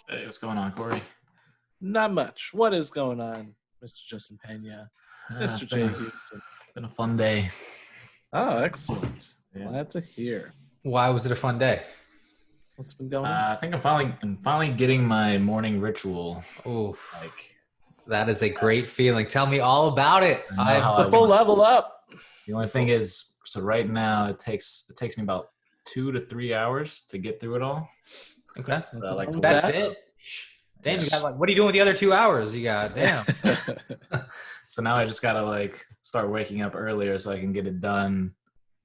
Hey, what's going on, Corey? Not much. What is going on, Mr. Justin Pena? It's Mr. Jay Houston. been a fun day. Oh, excellent. Yeah. Glad to hear. Why was it a fun day? What's been going on? I think I'm finally getting my morning ritual. Oh, Like, that is a great feeling. Tell me all about it. I know how It's a full level up. the only thing is, so right now it takes me about 2 to 3 hours to get through it all. Okay. I like to That's work. it. Damn, Yes. you got like, what are you doing with the other 2 hours? You got, damn. So now I just gotta start waking up earlier so I can get it done.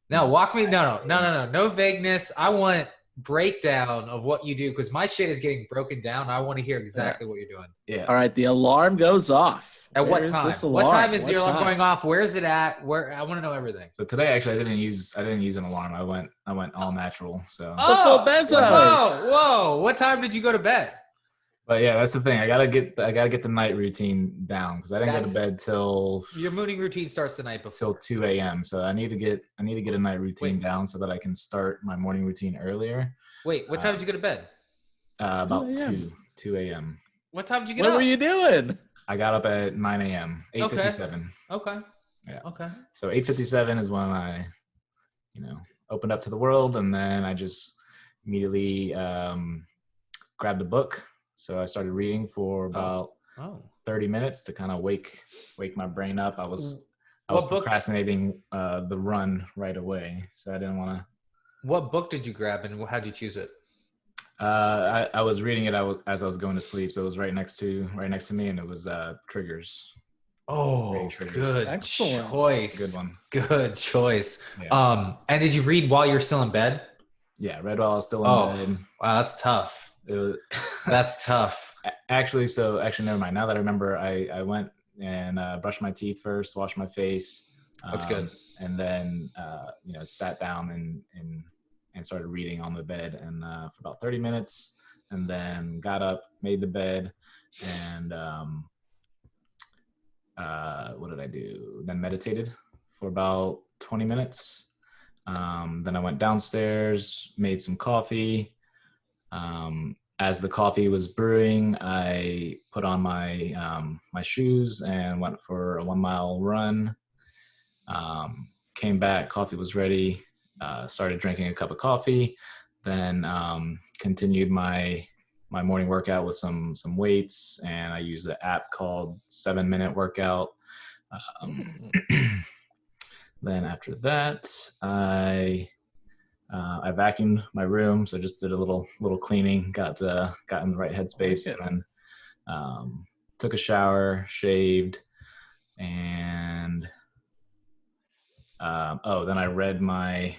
No, walk me. No vagueness. I want breakdown of what you do because my shit is getting broken down. I want to hear exactly what you're doing. Yeah. All right, the alarm goes off. At Where what is time? this What alarm? time is What your alarm time? going off? Where is it at? Where I want to know everything. So today actually I didn't use an alarm. I went all natural. So full Bezos. Whoa! What time did you go to bed? But yeah, that's the thing. I gotta get the night routine down because I didn't go to bed till Your mooning routine starts the night till before. 2 a.m. So I need to get a night routine down so that I can start my morning routine earlier. Wait, what time did you go to bed? About 2 2 a.m. What time did you get What up? were you doing? I got up at 9 a.m. 8:57. Okay. Yeah. Okay. So 8:57 is when I, opened up to the world, and then I just immediately grabbed a book. So I started reading for about 30 minutes to kind of wake my brain up. I was What book? procrastinating the run right away, so I didn't want to. What book did you grab and how'd you choose it? I was reading it as I was going to sleep, so it was right next to me, and it was Triggers. Oh, Triggers. good Excellent. choice. Good one. Good choice. Yeah. And did you read while you were still in bed? Yeah, read while I was still in bed. Wow, that's tough. It was That's tough. actually, never mind. Now that I remember, I went and brushed my teeth first, washed my face. That's good. And then sat down and started reading on the bed and for about 30 minutes, and then got up, made the bed, and what did I do? Then meditated for about 20 minutes. Then I went downstairs, made some coffee. As the coffee was brewing, I put on my my shoes and went for a 1 mile run. Came back, coffee was ready. Started drinking a cup of coffee. Then continued my morning workout with some weights, and I used an app called 7 Minute Workout. Then after that, I vacuumed my room, so just did a little cleaning, got in the right headspace, and then took a shower, shaved, and then I read my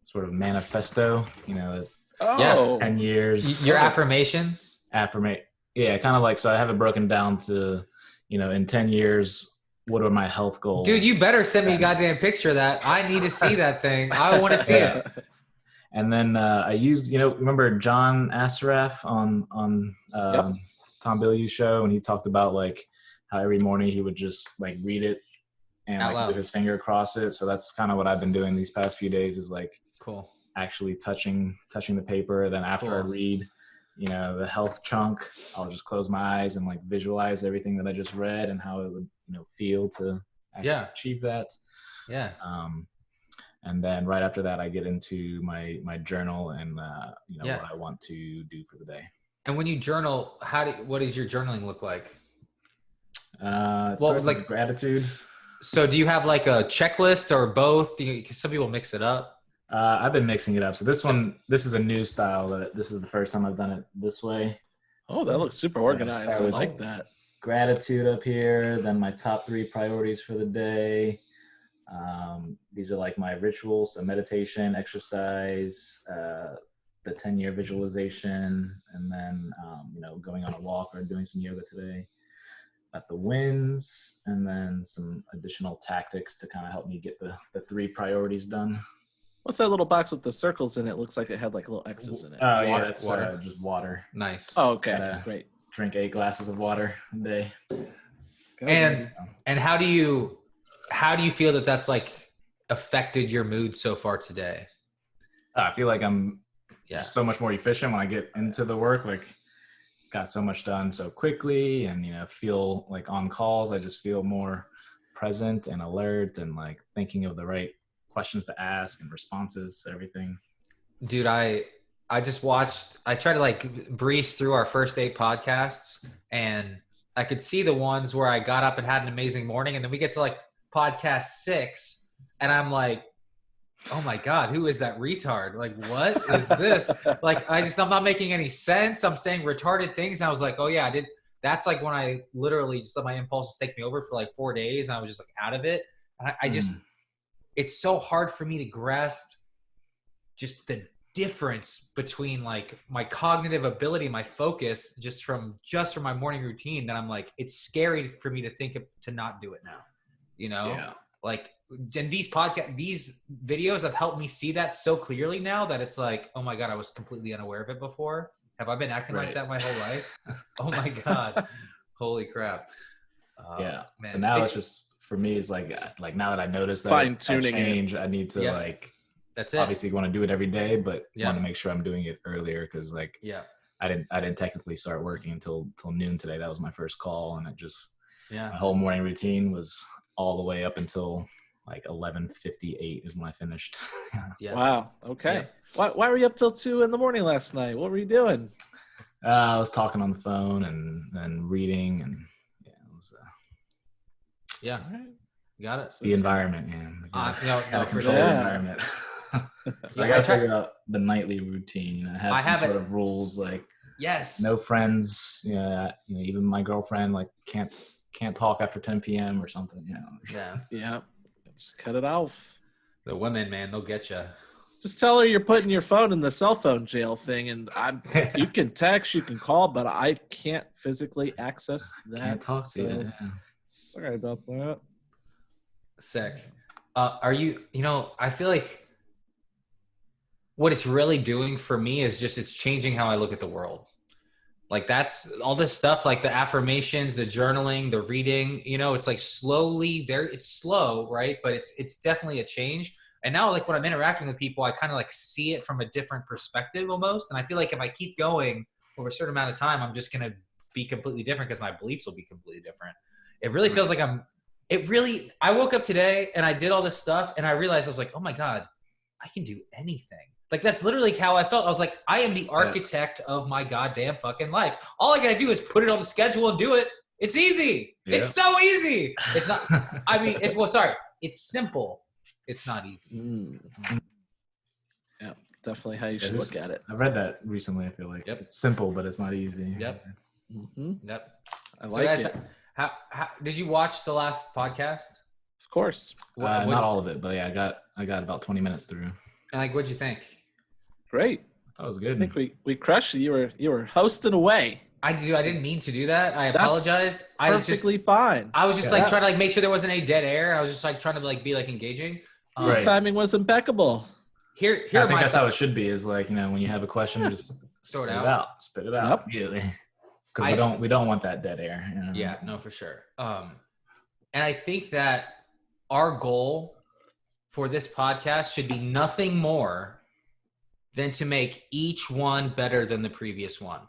sort of manifesto. 10 years. Your affirmations? Yeah, kind of like, so I have it broken down to, in 10 years, what are my health goals? Dude, you better send me a goddamn picture of that. I need to see that thing. I want to see it. And then I used, remember John Assaraf on Tom Bilyeu's show, and he talked about like how every morning he would just like read it and like put his finger across it. So that's kind of what I've been doing these past few days, is like cool, actually touching the paper. Then after I read, the health chunk, I'll just close my eyes and like visualize everything that I just read and how it would, feel to actually achieve that. Yeah. And then right after that, I get into my journal and what I want to do for the day. And when you journal, what does your journaling look like? It starts with gratitude. So do you have like a checklist or both? Some people mix it up. I've been mixing it up. So this is a new style. This is the first time I've done it this way. Oh, that looks super organized. I like that. Gratitude up here. Then my top 3 priorities for the day. These are like my rituals. So meditation, exercise, the 10-year visualization, and then, going on a walk or doing some yoga today. Got the wins, and then some additional tactics to kind of help me get the 3 priorities done. What's that little box with the circles in it? Looks like it had like little X's in it. Oh, yeah, that's just water. Nice. Oh, okay, great. Drink 8 glasses of water a day. And how do you feel that's like affected your mood so far today? I feel like I'm Yeah. just so much more efficient when I get into the work. Like, got so much done so quickly, and feel like on calls, I just feel more present and alert, and like thinking of the right questions to ask and responses to everything. Dude, I just watched, I tried to like breeze through our first 8 podcasts, and I could see the ones where I got up and had an amazing morning, and then we get to like podcast 6 and I'm like, oh my God, who is that retard? Like, what is this? Like, I'm not making any sense. I'm saying retarded things. And I was like, oh yeah, I did. That's like when I literally just let my impulses take me over for like 4 days, and I was just like out of it. And I just, it's so hard for me to grasp just the difference between like my cognitive ability, my focus, just from my morning routine, that I'm like, it's scary for me to think of, to not do it now, Yeah. Like, and these videos have helped me see that so clearly now that it's like, oh my God, I was completely unaware of it before. Have I been acting like that my whole life? Oh my God. Holy crap. Yeah. Man. So now it's just, for me, it's like now that I noticed that Fine-tuning change, I need to like, that's it. obviously want to do it every day, but want to make sure I'm doing it earlier. Cause like, I didn't technically start working until noon today. That was my first call. And it just, my whole morning routine was all the way up until like 11:58 is when I finished. Wow. Okay. Why were you up till 2 a.m. last night? What were you doing? I was talking on the phone and reading, and it was you got it. the environment, man. No, for control sure. the environment. So I gotta figure out the nightly routine. I have some sort of rules, like no friends. Even my girlfriend like can't talk after 10 p.m. or something. Yeah. Just cut it off. The women, man, they'll get you. Just tell her you're putting your phone in the cell phone jail thing, and you can text, you can call, but I can't physically access that. Can't talk to you. Sorry about that. Sick. Are you? I feel like what it's really doing for me is just it's changing how I look at the world. Like, that's all this stuff, like the affirmations, the journaling, the reading, it's like slowly it's slow, right? But it's definitely a change. And now, like, when I'm interacting with people, I kind of like see it from a different perspective almost. And I feel like if I keep going over a certain amount of time, I'm just going to be completely different because my beliefs will be completely different. It really feels like I woke up today and I did all this stuff and I realized I was like, oh my God, I can do anything. Like, that's literally how I felt. I was like, I am the architect of my goddamn fucking life. All I gotta do is put it on the schedule and do it. It's easy. Yeah. It's so easy. It's not, it's simple. It's not easy. Yeah, definitely how you should look at it. I read that recently. I feel like it's simple, but it's not easy. Yep. I like it. How did you watch the last podcast? Of course. Not all of it, but yeah, I got about 20 minutes through. And like, what'd you think? Great. That was good. I think we crushed it. You were hosting away. I didn't mean to do that. I apologize. Perfectly fine. I was just trying to like make sure there wasn't any dead air. I was just like trying to like be like engaging. Your timing was impeccable. I think that's how it should be. Is like, when you have a question, just spit it out immediately. Because we don't want that dead air. Yeah, no, for sure. And I think that our goal for this podcast should be nothing more than to make each one better than the previous one.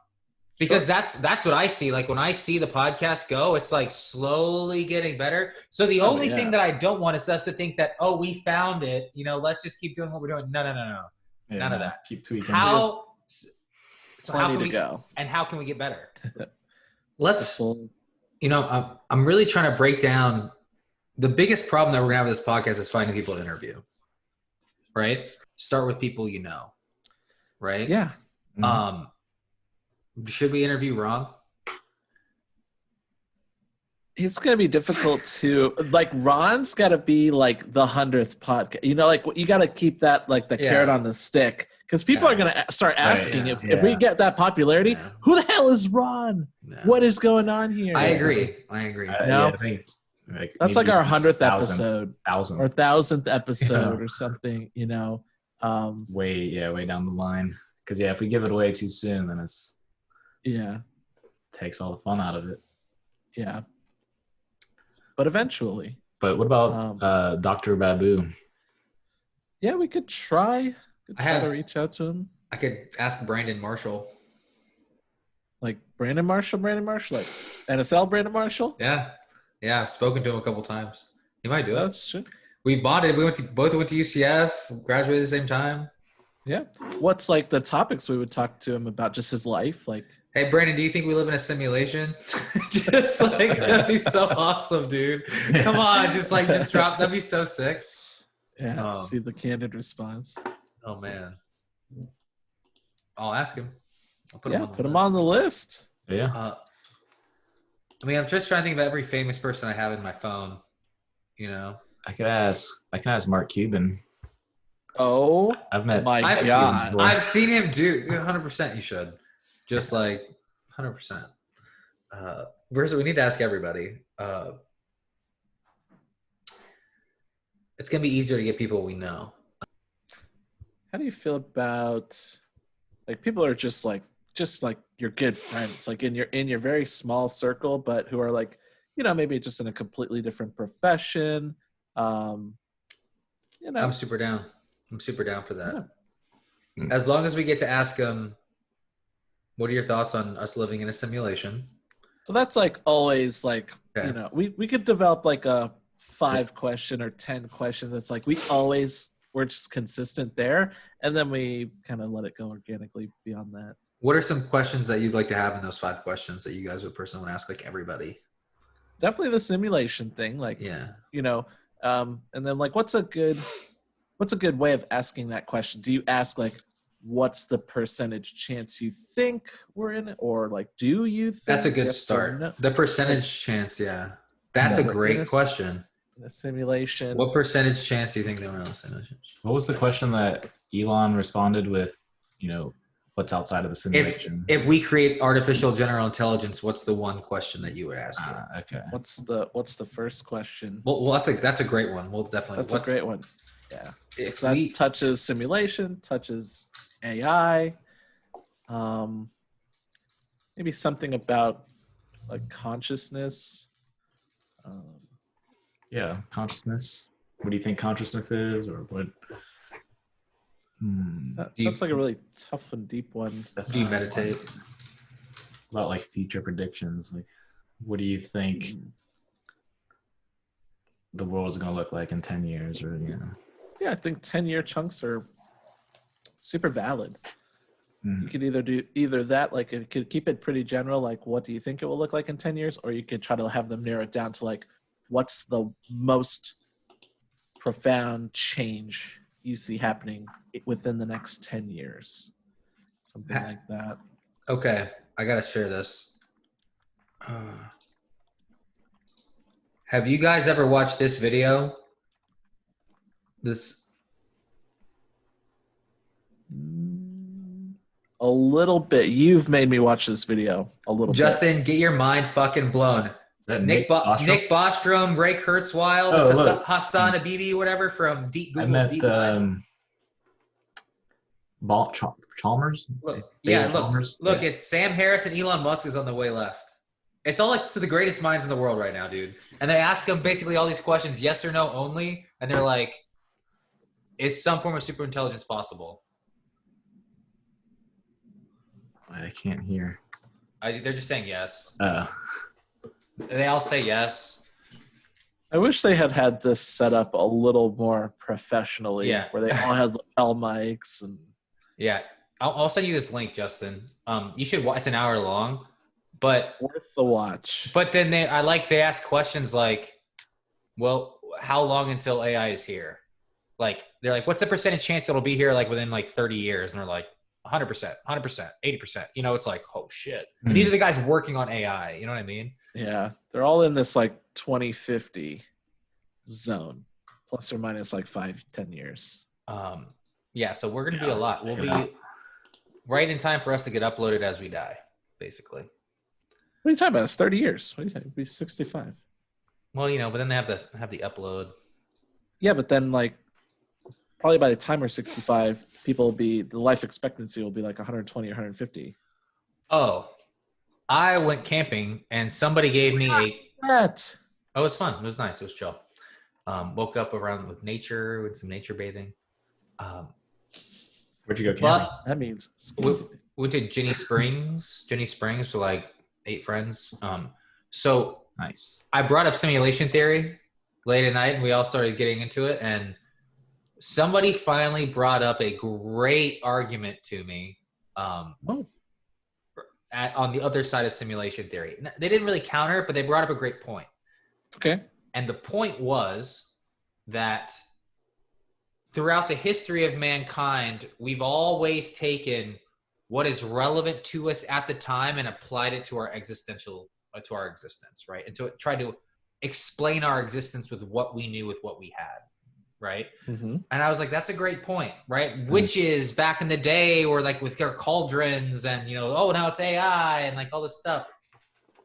Because that's what I see. Like, when I see the podcast go, it's like slowly getting better. So the only thing that I don't want is us to think that, oh, we found it. Let's just keep doing what we're doing. No. Yeah, None of that. Keep tweaking. How can we go? And how can we get better? Let's, I'm really trying to break down the biggest problem that we're going to have with this podcast is finding people to interview, right? Start with people right? Yeah. Mm-hmm. Should we interview Ron? It's going to be difficult to, like, Ron's got to be like the 100th podcast. Like, you got to keep that, like, the carrot on the stick. Because people are going to start asking if we get that popularity, who the hell is Ron? What is going on here? I agree. I think that's like our 100th episode. 1,000. Or 1,000th episode or something, Way down the line. Because, if we give it away too soon, then it's takes all the fun out of it. Yeah. But eventually. But what about Dr. Babu? Yeah, we could try to reach out to him. I could ask Brandon Marshall. Like Brandon Marshall, like NFL Brandon Marshall. Yeah, I've spoken to him a couple times. He might do it. That's true. We bonded. We both went to UCF. Graduated at the same time. Yeah. What's like the topics we would talk to him about? Just his life, like. Hey Brandon, do you think we live in a simulation? Just like that'd be so awesome, dude. Come on, just drop. That'd be so sick. Yeah. See the candid response. Oh man. I'll ask him. I'll put him on the list. Yeah. I mean, I'm just trying to think of every famous person I have in my phone. You know. I can ask Mark Cuban. Oh, I've met. My God, I've seen him do 100%. You should, just like 100%. First, we need to ask everybody. It's gonna be easier to get people we know. How do you feel about like people are just like your good friends, like in your very small circle, but who are like, you know, maybe just in a completely different profession. You know, I'm super down for that. Yeah. As long as we get to ask them, what are your thoughts on us living in a simulation? Well, that's like always like, okay. You know, we could develop like a 5 question or 10 question that's like we're just consistent there, and then we kind of let it go organically beyond that. What are some questions that you'd like to have in those 5 questions that you guys would personally want to ask like everybody? Definitely the simulation thing, like, yeah, you know, and then like what's a good way of asking that question? Do you ask like what's the percentage chance you think we're in it, or like do you think? That's a good start. No? The percentage chance, yeah. That's a great question. The simulation. What percentage chance do you think they were in a simulation? What was the question that Elon responded with, you know, what's outside of the simulation? If we create artificial general intelligence, what's the one question that you would ask? Okay. What's the first question? Well, that's a great one. We'll definitely. That's a great one. Yeah. If that touches simulation, touches AI, maybe something about like consciousness. Yeah, consciousness. What do you think consciousness is, or what? That's like a really tough and deep one. Do you meditate? About like future predictions, like what do you think the world's gonna look like in 10 years, or you know? Yeah, I think 10-year chunks are super valid. You could either do that, like it could keep it pretty general, like what do you think it will look like in 10 years, or you could try to have them narrow it down to like what's the most profound change you see happening within the next 10 years, something like that. Okay, I gotta share this. Have you guys ever watched this video? A little bit. You've made me watch this video a little Justin, bit. Get your mind fucking blown. Nick Bostrom, Ray Kurzweil, Hassan Habibi, whatever from Google's Deep Mind. Chalmers? Look, it's Sam Harris and Elon Musk is on the way left. It's all like to the greatest minds in the world right now, dude. And they ask them basically all these questions, yes or no only, and they're like, is some form of superintelligence possible? I can't hear. They're just saying yes. They all say yes. I wish they had this set up a little more professionally, where they all had lapel mics and. Yeah, I'll send you this link, Justin. You should watch. It's an hour long, but worth the watch. But then they ask questions like, "Well, how long until AI is here?" Like they're like, "What's the percentage chance it'll be here like within like 30 years?" And they're like, 100%, 100%, 80%. You know, it's like, oh shit. Mm-hmm. These are the guys working on AI. You know what I mean? Yeah, they're all in this like 2050 zone, plus or minus like 5-10 years. Yeah, so we're gonna be a lot. We'll be right in time for us to get uploaded as we die, basically. What are you talking about? It's 30 years. What are you talking? It'll be 65. Well, you know, but then they have to have the upload. Yeah, but then like probably by the time we're 65, the life expectancy will be like 120 or 150. Oh, I went camping and somebody gave me that. Oh, it was fun. It was nice. It was chill. Woke up around with nature, with some nature bathing. Where'd you go camping? That means we did Jenny Springs with like 8 friends. So Nice. I brought up simulation theory late at night, and we all started getting into it. And somebody finally brought up a great argument to me on the other side of simulation theory. They didn't really counter it, but they brought up a great point. Okay. And the point was that throughout the history of mankind, we've always taken what is relevant to us at the time and applied it to our existence, right? And to try to explain our existence with what we knew, with what we had, right? Mm-hmm. And I was like, that's a great point, right? Witches back in the day were like with their cauldrons and, now it's AI and like all this stuff.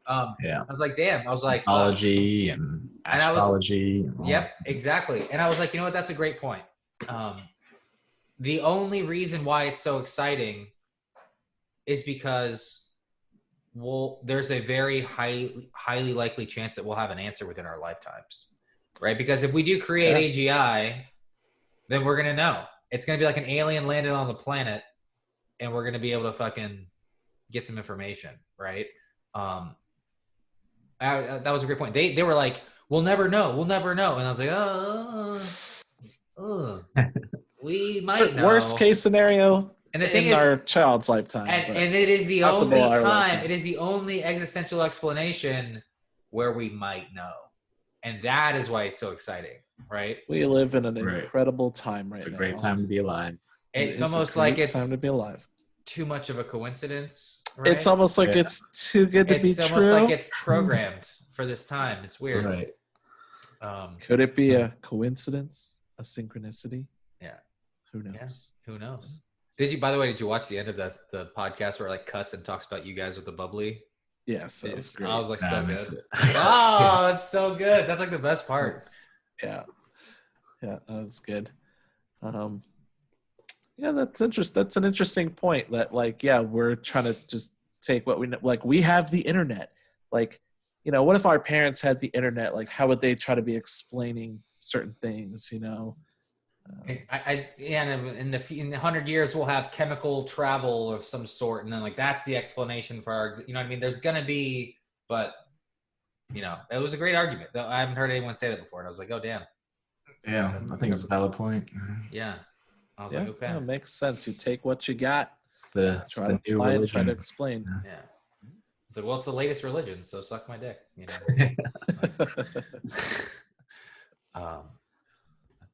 I was like, damn. I was like, mythology and astrology. Yep, exactly. And I was like, you know what? That's a great point. The only reason why it's so exciting is because there's a very highly likely chance that we'll have an answer within our lifetimes, right? Because if we do create AGI, then we're going to know. It's going to be like an alien landed on the planet, and we're going to be able to fucking get some information, right? That was a great point. They were like, we'll never know. And I was like, we might know. Worst case scenario, and the thing in our child's lifetime. And it is the only time, it is the only existential explanation where we might know. And that is why it's so exciting, right? We live in an incredible time right now. It's a great time to be alive. It's almost like it's time to be alive. Too much of a coincidence, right? It's almost like it's too good to be true. It's almost like it's programmed for this time. It's weird. Right. Could it be a coincidence? A synchronicity? Yeah. Who knows? Yeah. Who knows? By the way, did you watch the end of the podcast where it like cuts and talks about you guys with the bubbly? Yes. That was great. I was like, so good. Oh, it's so good. That's like the best part. Yeah. Yeah, that was good. Yeah, that's interesting. That's an interesting point that we're trying to just take what we know. Like, we have the internet. Like, what if our parents had the internet? Like, how would they try to be explaining certain things, in the 100 years we'll have chemical travel of some sort, and then like that's the explanation for our, what I mean? There's gonna be, but it was a great argument. I haven't heard anyone say that before, and I was like, oh damn. Yeah, I think it's a valid point. Yeah, I was like, okay, it makes sense. You take what you got, try to new religion. Try to explain. Yeah. So, well, it's the latest religion, so suck my dick. I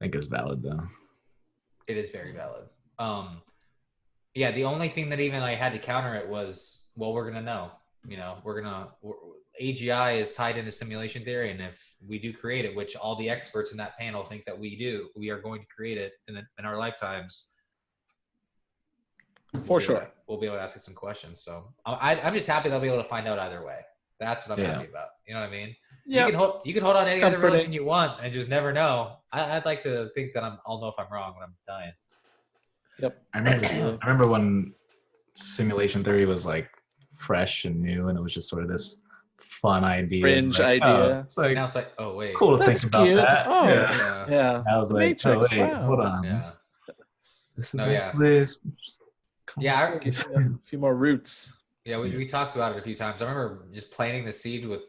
think it's valid though. It is very valid. Yeah, the only thing that even I had to counter it was, well, we're gonna know. AGI is tied into simulation theory, and if we do create it, which all the experts in that panel think that we are going to create it in our lifetimes. For sure, we'll be able to ask it some questions. So I'm just happy they'll be able to find out either way. That's what I'm happy about. You know what I mean? Yeah. You can hold on to any other religion you want and just never know. I'd like to think that I'll know if I'm wrong when I'm dying. Yep. I remember when simulation theory was like fresh and new, and it was just sort of this fun idea. Fringe idea. Now it's like, oh wait. It's cool to think about that. Oh, yeah. I was like, Matrix, wow. Hold on. Yeah. This is this. Yeah, a few more roots. Yeah, we talked about it a few times. I remember just planting the seed with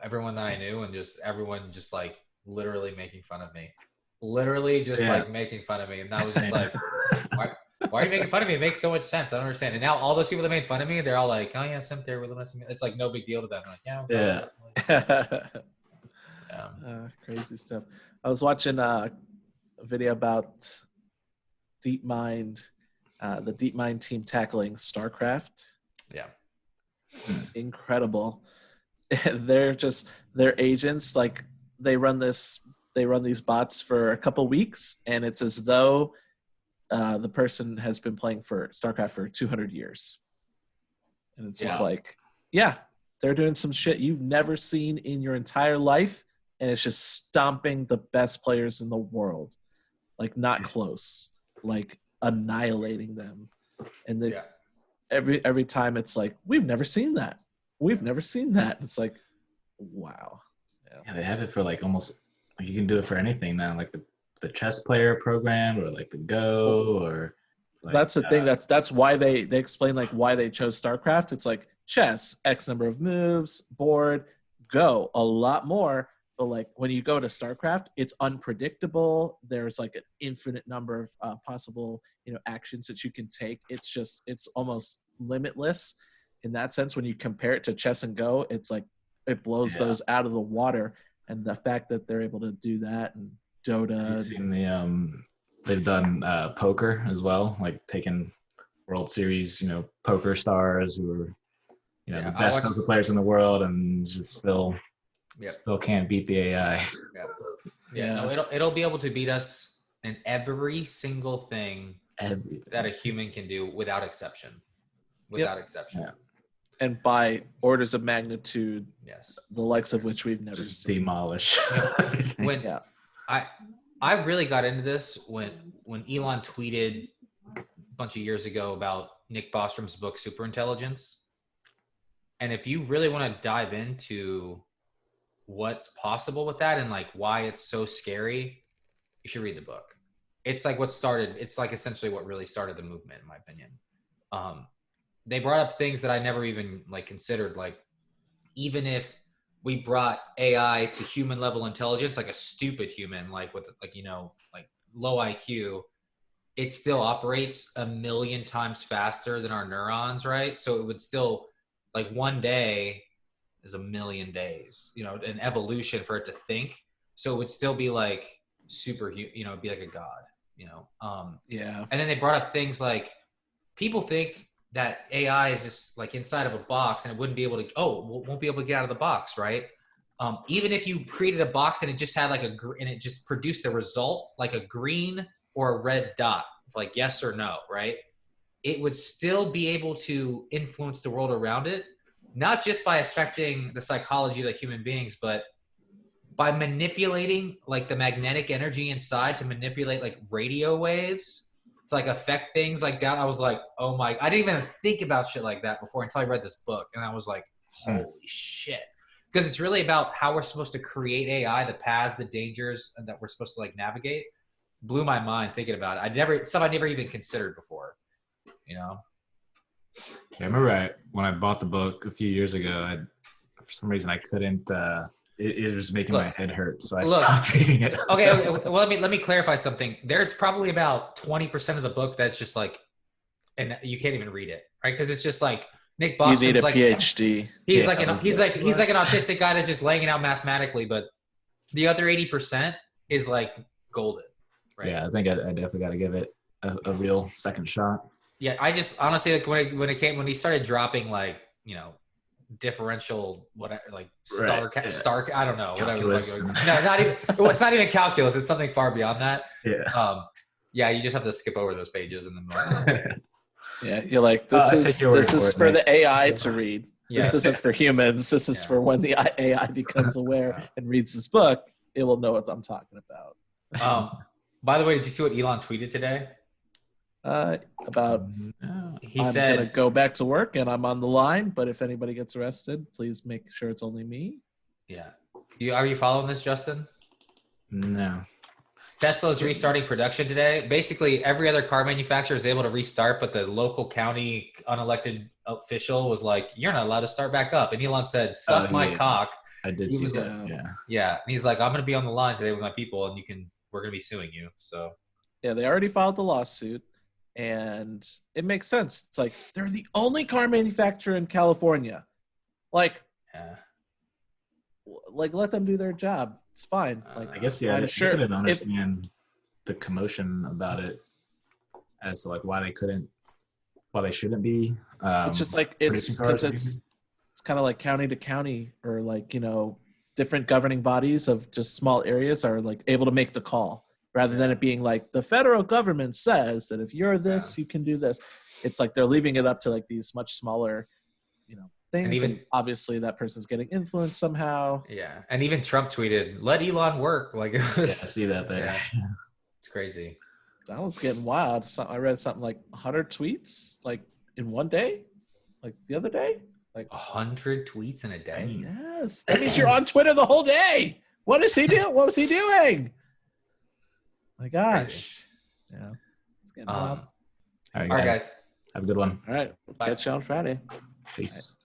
everyone that I knew, and just everyone just like literally making fun of me. Like making fun of me. And I was just like, why are you making fun of me? It makes so much sense. I don't understand. And now all those people that made fun of me, they're all like, oh yeah, sim theory. It's like no big deal to them. I'm like, crazy stuff. I was watching a video about DeepMind, the DeepMind team tackling StarCraft. Yeah. Incredible. They're agents, like they run these bots for a couple weeks, and it's as though the person has been playing for StarCraft for 200 years. And it's just like, they're doing some shit you've never seen in your entire life, and it's just stomping the best players in the world. Like, not close. Like, annihilating them. And every time it's like, we've never seen that. It's like, wow. Yeah, they have it for like almost, like you can do it for anything now, like the chess player program, or like the Go, or That's the thing. That's why they explain like why they chose StarCraft. It's like chess, X number of moves, board, go, a lot more. But like when you go to StarCraft, it's unpredictable. There's like an infinite number of possible, actions that you can take. It's almost limitless in that sense. When you compare it to chess and Go, it's like it blows those out of the water. And the fact that they're able to do that and Dota. You've seen they've done poker as well, like taking World Series, poker stars who are, the best poker players in the world, and just still can't beat the AI. No, it'll be able to beat us in every single thing that a human can do without exception. Yeah. And by orders of magnitude, the likes of which we've never seen. Demolish. I really got into this when Elon tweeted a bunch of years ago about Nick Bostrom's book Superintelligence. And if you really want to dive into what's possible with that and like why it's so scary, you should read the book. It's like it's like essentially what really started the movement, in my opinion. They brought up things that I never even like considered, like even if we brought AI to human level intelligence, like a stupid human, like with like low IQ, it still operates 1,000,000 times faster than our neurons, right? So it would still, like, one day is 1,000,000 days, an evolution for it to think. So it would still be like super, it'd be like a god, And then they brought up things like people think that AI is just like inside of a box and it won't be able to get out of the box, right? Even if you created a box and it just had and it just produced a result like a green or a red dot, like yes or no, right? It would still be able to influence the world around it, not just by affecting the psychology of the human beings, but by manipulating like the magnetic energy inside to manipulate like radio waves to like affect things like down. I was like, oh my, I didn't even think about shit like that before until I read this book. And I was like, holy shit. Because it's really about how we're supposed to create AI, the paths, the dangers, and that we're supposed to like navigate. Blew my mind thinking about it. Stuff I never even considered before, Yeah, I remember when I bought the book a few years ago, for some reason I couldn't, it was making my head hurt. So I stopped reading it. Okay. Well, let me clarify something. There's probably about 20% of the book that's just like, and you can't even read it, right? Because it's just like Nick Bostrom's you need a like PhD. He's like an autistic guy that's just laying it out mathematically, but the other 80% is like golden, right? Yeah, I think I definitely got to give it a real second shot. Yeah, I just honestly like when he started dropping like differential whatever like Stark I don't know calculus. Whatever no, not even it's not even calculus, it's something far beyond that. You just have to skip over those pages and then you're like this is for the AI to read. This isn't for humans. This is for when the AI becomes aware and reads this book, it will know what I'm talking about. By the way, did you see what Elon tweeted today? He said, I'm going to go back to work and I'm on the line, but if anybody gets arrested, please make sure it's only me. Yeah. Are you following this, Justin? No. Tesla's restarting production today. Basically, every other car manufacturer is able to restart, but the local county unelected official was like, you're not allowed to start back up. And Elon said, suck my cock. I did see that. Yeah. And he's like, I'm going to be on the line today with my people and we're going to be suing you. So. Yeah, they already filed the lawsuit. And it makes sense. It's like they're the only car manufacturer in California. Like let them do their job. It's fine. I guess I'm sure I didn't understand the commotion about it as to like why they shouldn't be. It's just like it's because it's kind of like county to county or like different governing bodies of just small areas are like able to make the call. Rather than it being like the federal government says that if you're this, you can do this. It's like they're leaving it up to like these much smaller, things. And obviously that person's getting influenced somehow. Yeah. And even Trump tweeted, let Elon work. Like it was, I see that there. Yeah. It's crazy. That one's getting wild. I read something like 100 tweets like in one day, like the other day. Like 100 tweets in a day? Yes. That means you're on Twitter the whole day. What is he doing? What was he doing? My gosh. Yeah. It's getting wild. All right, All right, guys. Have a good one. All right. We'll catch you on Friday. Peace.